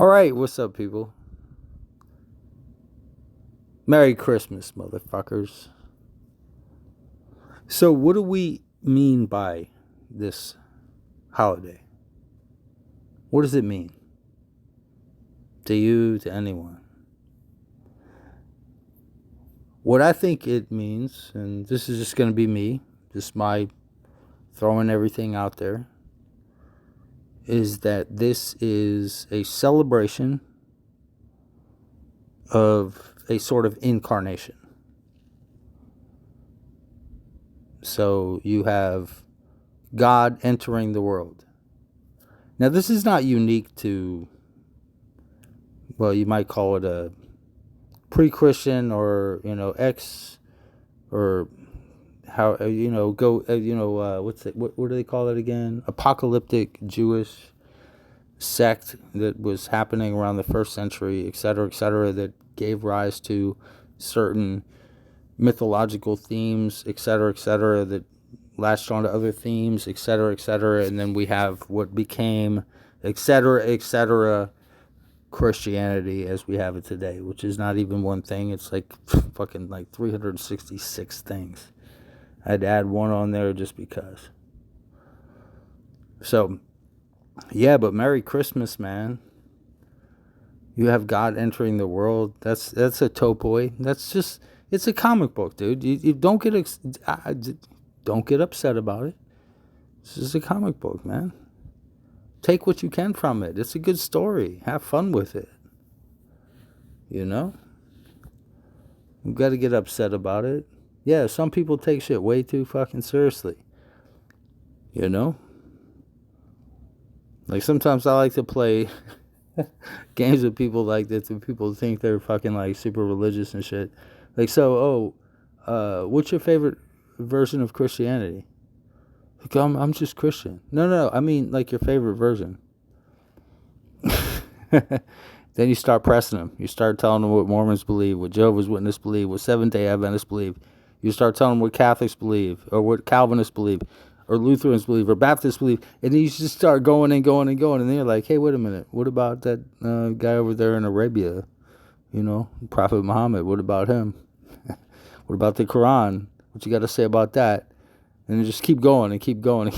All right, what's up, people? Merry Christmas, motherfuckers. So, what do we mean by this holiday? What does it mean to you, to anyone? What I think it means, and this is just going to be me, just my throwing everything out there, is that this is a celebration of a sort of incarnation. So, you have God entering the world. Now, this is not unique to, well, you might call it a pre-Christian or, or how, what's it, what do they call it again? Apocalyptic Jewish sect that was happening around the first century, et cetera, that gave rise to certain mythological themes, et cetera, that latched onto other themes, et cetera, and then we have what became, et cetera, Christianity as we have it today, which is not even one thing. It's like fucking like 366 things. I'd add one on there just because. So, yeah, but Merry Christmas, man. You have God entering the world. That's a topoi. That's just, it's a comic book, dude. You don't don't get upset about it. This is a comic book, man. Take what you can from it. It's a good story. Have fun with it. You know? You got to get upset about it. Yeah, some people take shit way too fucking seriously. You know? Like, sometimes I like to play games with people like this, and people think they're fucking like super religious and shit. Like, what's your favorite version of Christianity? Like, I'm just Christian. No, I mean like your favorite version. Then you start pressing them. You start telling them what Mormons believe, what Jehovah's Witnesses believe, what Seventh-day Adventists believe. You start telling them what Catholics believe, or what Calvinists believe, or Lutherans believe, or Baptists believe, and then you just start going and going and going, and then you're like, hey, wait a minute, what about that guy over there in Arabia? You know, Prophet Muhammad, what about him? What about the Quran? What you got to say about that? And just keep going and keep going.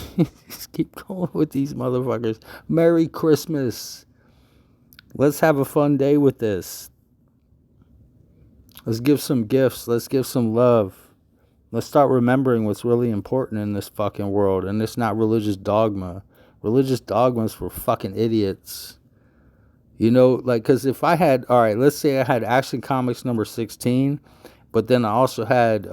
Just keep going with these motherfuckers. Merry Christmas. Let's have a fun day with this. Let's give some gifts. Let's give some love. Let's start remembering what's really important in this fucking world. And it's not religious dogma. Religious dogma's for fucking idiots. You know, like, because if I had, all right, let's say I had Action Comics number 16, but then I also had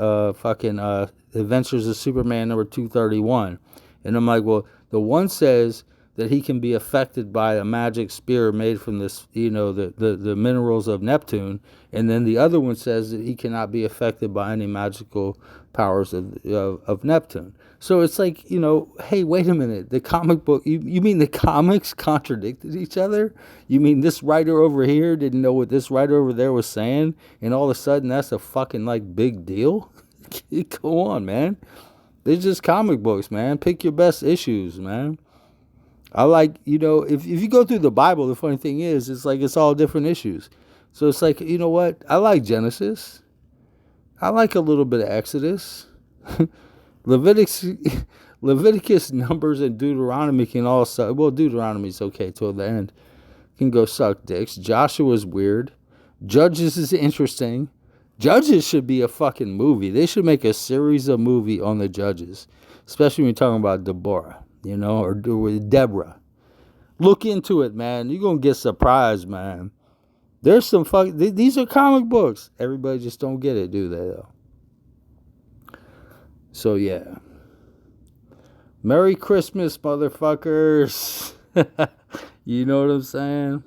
Adventures of Superman number 231. And I'm like, well, the one says that he can be affected by a magic spear made from this, the minerals of Neptune. And then the other one says that he cannot be affected by any magical powers of Neptune. So it's like, hey, wait a minute. The comic book, you mean the comics contradicted each other? You mean this writer over here didn't know what this writer over there was saying? And all of a sudden that's a fucking like big deal? Go on, man. They're just comic books, man. Pick your best issues, man. I like, if you go through the Bible, the funny thing is, it's like it's all different issues. So it's like, you know what? I like Genesis. I like a little bit of Exodus. Leviticus, Numbers, and Deuteronomy can all suck. Well, Deuteronomy's okay till the end. Can go suck dicks. Joshua's weird. Judges is interesting. Judges should be a fucking movie. They should make a series of movie on the Judges. Especially when you're talking about Deborah, or Deborah. Look into it, man. You're going to get surprised, man. There's some these are comic books. Everybody just don't get it, do they, though? So, yeah. Merry Christmas, motherfuckers. You know what I'm saying?